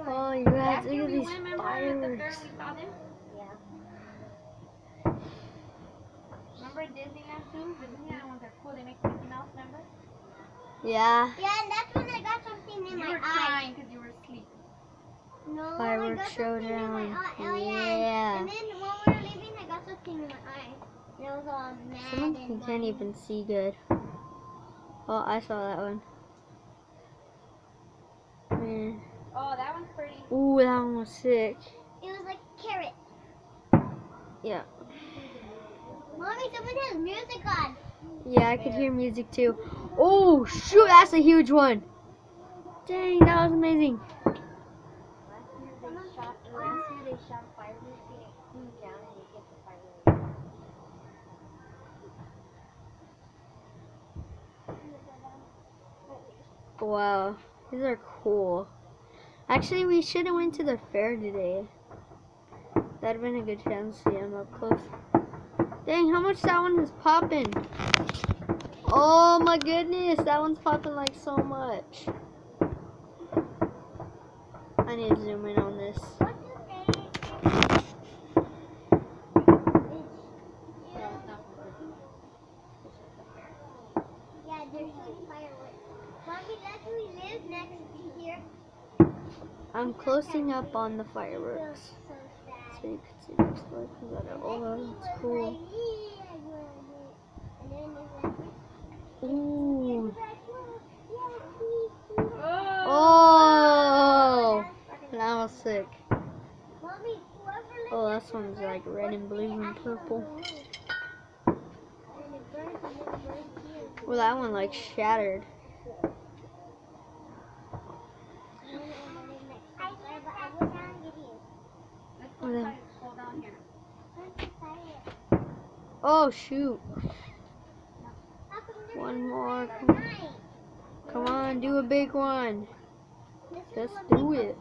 Oh, you guys, look at these fireworks. Yeah. Remember Disneyland too? The Disneyland ones are cool. They make Mickey Mouse, remember? Yeah. Yeah, and that's when I got something in my eye. You were crying because you were asleep. No, Firework I got something in my showdown. eye. Oh, Yeah. And then when we were leaving, I got something in my eye. And it was all mad Someone and can't white. even see good. Oh, I saw that one. Man. Oh, that one's pretty. Ooh, that one was sick. It was like carrot. Yeah. Mommy, someone has music on. Yeah, I could hear music too. Oh, shoot, that's a huge one. Dang, that was amazing. Last year they shot fireworks and it flew down and it hit the fireworks. Wow, these are cool. Actually, we should have went to the fair today. That'd have been a good chance to see them up close. Dang, how much that one is popping? Oh my goodness, that one's popping like so much. I need to zoom in on this. Yeah, they're shooting fireworks. Mommy, that's who lives next to here. I'm closing up on the fireworks. So sad. So you can see this look. Oh, it's cool. Ooh. Oh, that was sick. Oh, this one's like red and blue and purple. Well, that one like shattered. Oh shoot. One more. Come on, do a big one. Let's do it.